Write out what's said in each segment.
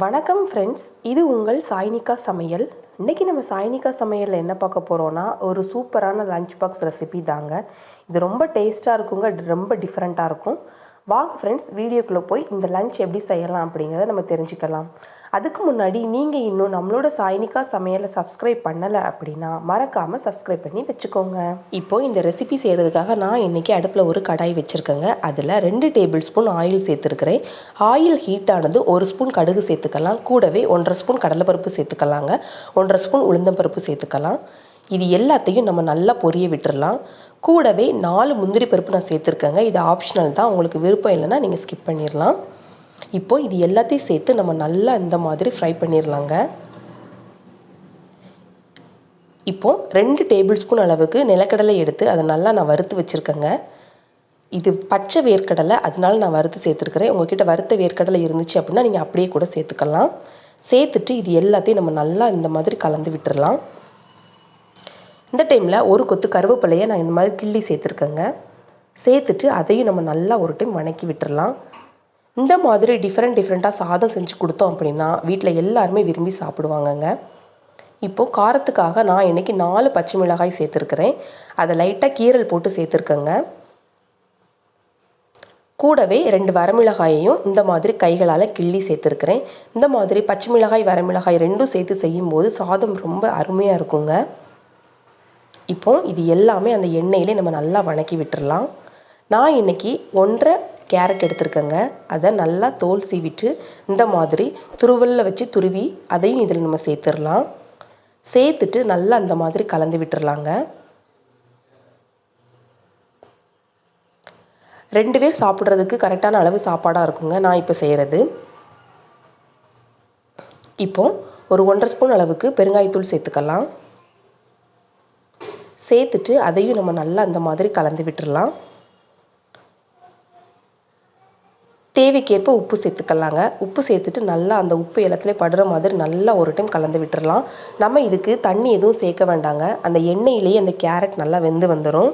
வணக்கம் ஃப்ரெண்ட்ஸ், இது உங்கள் சாய்னிகா சமையல். இன்றைக்கி நம்ம சாய்னிகா சமையலில் என்ன பார்க்க போகிறோன்னா, ஒரு சூப்பரான லஞ்ச் பாக்ஸ் ரெசிபி தாங்க. இது ரொம்ப டேஸ்ட்டாக இருக்குங்க, ரொம்ப டிஃப்ரெண்ட்டாக இருக்கும். வாங்க ஃப்ரெண்ட்ஸ், வீடியோக்குள்ளே போய் இந்த லஞ்ச் எப்படி செய்யலாம் அப்படிங்கிறத நம்ம தெரிஞ்சுக்கலாம். அதுக்கு முன்னாடி நீங்கள் இன்னும் நம்மளோட சாய்னிகா சமையலை சப்ஸ்கிரைப் பண்ணலை அப்படின்னா மறக்காமல் சப்ஸ்கிரைப் பண்ணி வச்சுக்கோங்க. இப்போது இந்த ரெசிபி செய்கிறதுக்காக நான் இன்றைக்கி அடுப்பில் ஒரு கடாய் வச்சுருக்கேங்க. அதில் 2 டேபிள் ஸ்பூன் ஆயில் சேர்த்துருக்கிறேன். ஆயில் ஹீட் ஆனது 1 ஸ்பூன் கடுகு சேர்த்துக்கலாம். கூடவே 1.5 ஸ்பூன் கடலைப்பருப்பு சேர்த்துக்கலாங்க. 1.5 ஸ்பூன் உளுந்தம்பருப்பு சேர்த்துக்கலாம். இது எல்லாத்தையும் நம்ம நல்லா பொரிய விட்டுடலாம். கூடவே 4 முந்திரி பருப்பு நான் சேர்த்துருக்கேங்க. இது ஆப்ஷனல் தான், உங்களுக்கு விருப்பம் இல்லைன்னா நீங்கள் ஸ்கிப் பண்ணிடலாம். இப்போது இது எல்லாத்தையும் சேர்த்து நம்ம நல்லா இந்த மாதிரி ஃப்ரை பண்ணிடலாங்க. இப்போது 2 டேபிள் ஸ்பூன் அளவுக்கு நிலக்கடலை எடுத்து அதை நல்லா நான் வறுத்து வச்சுருக்கேங்க. இது பச்சை வேர்க்கடலை, அதனால நான் வறுத்து சேர்த்துருக்கிறேன். உங்கள்கிட்ட வறுத்த வேர்க்கடலை இருந்துச்சு அப்படின்னா நீங்கள் அப்படியே கூட சேர்த்துக்கலாம். சேர்த்துட்டு இது எல்லாத்தையும் நம்ம நல்லா இந்த மாதிரி கலந்து விட்டுடலாம். இந்த டைமில் ஒரு கொத்து கருவேப்பிலையை நான் இந்த மாதிரி கிள்ளி சேர்த்துருக்கேங்க. சேர்த்துட்டு அதையும் நம்ம நல்லா ஒரு டைம் வணக்கி விட்டுடலாம். இந்த மாதிரி டிஃப்ரெண்ட்டாக சாதம் செஞ்சு கொடுத்தோம் அப்படின்னா வீட்டில் எல்லாருமே விரும்பி சாப்பிடுவாங்கங்க. இப்போது காரத்துக்காக நான் இன்றைக்கி 4 பச்சை மிளகாய் சேர்த்துருக்கிறேன். அதை லைட்டாக கீரல் போட்டு சேர்த்துருக்கேங்க. கூடவே 2 வரமிளகாயையும் இந்த மாதிரி கைகளால் கிள்ளி சேர்த்துருக்கிறேன். இந்த மாதிரி பச்சை மிளகாய் வரமிளகாய் ரெண்டும் சேர்த்து செய்யும்போது சாதம் ரொம்ப அருமையாக இருக்குங்க. இப்போது இது எல்லாமே அந்த எண்ணெயிலே நம்ம நல்லா வணக்கி விட்டுடலாம். நான் இன்றைக்கி 1.5 கேரட் எடுத்துருக்கேங்க. அதை நல்லா தோல் சீவிட்டு இந்த மாதிரி துருவலில் வச்சு துருவி அதையும் இதில் நம்ம சேர்த்துடலாம். சேர்த்துட்டு நல்லா அந்த மாதிரி கலந்து விட்டுடலாங்க. 2 பேர் சாப்பிட்றதுக்கு கரெக்டான அளவு சாப்பாடாக இருக்குங்க நான் இப்போ செய்கிறது. இப்போது ஒரு 1.5 ஸ்பூன் அளவுக்கு பெருங்காயத்தூள் சேர்த்துக்கலாம். சேர்த்துட்டு அதையும் நம்ம நல்லா அந்த மாதிரி கலந்து விட்டுடலாம். தேவைக்கேற்ப உப்பு சேர்த்துக்கலாங்க. உப்பு சேர்த்துட்டு நல்லா அந்த உப்பு எல்லாத்துலேயும் படுற மாதிரி நல்லா ஒரு டைம் கலந்து விட்டுடலாம். நம்ம இதுக்கு தண்ணி எதுவும் சேர்க்க வேண்டாங்க. அந்த எண்ணெயிலேயே அந்த கேரட் நல்லா வெந்து வந்துடும்.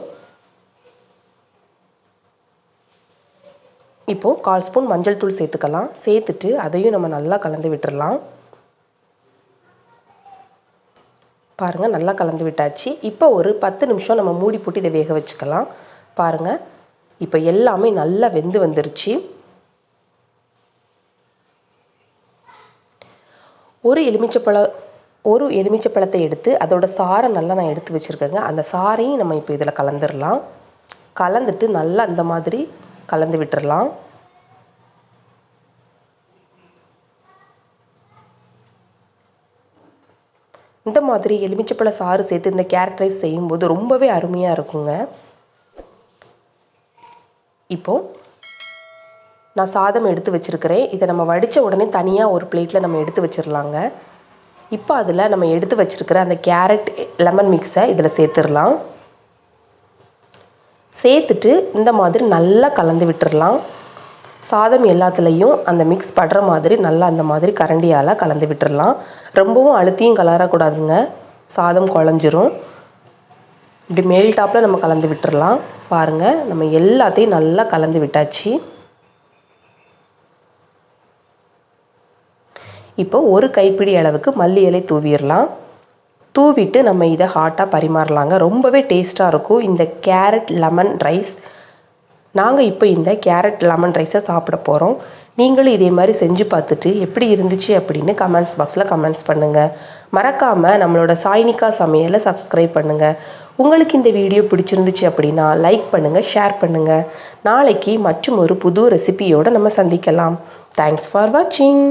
இப்போது 1/4 ஸ்பூன் மஞ்சள் தூள் சேர்த்துக்கலாம். சேர்த்துட்டு அதையும் நம்ம நல்லா கலந்து விட்டுடலாம். பாருங்கள், நல்லா கலந்து விட்டாச்சு. இப்போ ஒரு 10 நிமிஷம் நம்ம மூடி போட்டு இதை வேக வச்சுக்கலாம். பாருங்கள், இப்போ எல்லாமே நல்லா வெந்து வந்துருச்சு. ஒரு எலுமிச்சப்பழத்தை எடுத்து அதோட சாறை நல்லா நான் எடுத்து வச்சுருக்கேங்க. அந்த சாறையும் நம்ம இப்போ இதில் கலந்துடலாம். கலந்துட்டு நல்லா அந்த மாதிரி கலந்து விட்டுடலாம். இந்த மாதிரி எலுமிச்சப்பழ சாறு சேர்த்து இந்த கேரட் ரைஸ் செய்யும்போது ரொம்பவே அருமையாக இருக்குங்க. இப்போது நான் சாதம் எடுத்து வச்சுருக்கிறேன். இதை நம்ம வடித்த உடனே தனியாக ஒரு பிளேட்டில் நம்ம எடுத்து வச்சிடலாங்க. இப்போ அதில் நம்ம எடுத்து வச்சுருக்கிற அந்த கேரட் லெமன் மிக்ஸை இதில் சேர்த்துடலாம். சேர்த்துட்டு இந்த மாதிரி நல்லா கலந்து விட்டுடலாம். சாதம் எல்லாத்துலேயும் அந்த மிக்ஸ் படுற மாதிரி நல்லா அந்த மாதிரி கரண்டியால் கலந்து விட்டுடலாம். ரொம்பவும் அழுத்தியும் கலரக்கூடாதுங்க, சாதம் குழஞ்சிரும். இப்படி மேல் டாப்பில் நம்ம கலந்து விட்டுடலாம். பாருங்கள், நம்ம எல்லாத்தையும் நல்லா கலந்து விட்டாச்சு. இப்போ ஒரு கைப்பிடி அளவுக்கு மல்லி இலை தூவிடலாம். தூவிட்டு நம்ம இதை ஹாட்டாக பரிமாறலாங்க. ரொம்பவே டேஸ்ட்டாக இருக்கும் இந்த கேரட் லெமன் ரைஸ். நாங்கள் இப்போ இந்த கேரட் லெமன் ரைஸை சாப்பிட போகிறோம். நீங்களும் இதே மாதிரி செஞ்சு பார்த்துட்டு எப்படி இருந்துச்சு அப்படின்னு கமெண்ட்ஸ் பாக்ஸில் கமெண்ட்ஸ் பண்ணுங்கள். மறக்காமல் நம்மளோட சாய்னிகா சமையலை சப்ஸ்கிரைப் பண்ணுங்கள். உங்களுக்கு இந்த வீடியோ பிடிச்சிருந்துச்சு அப்படின்னா லைக் பண்ணுங்கள், ஷேர் பண்ணுங்கள். நாளைக்கு மற்றும் ஒரு புது ரெசிபியோடு நம்ம சந்திக்கலாம். தேங்க்ஸ் ஃபார் வாட்சிங்.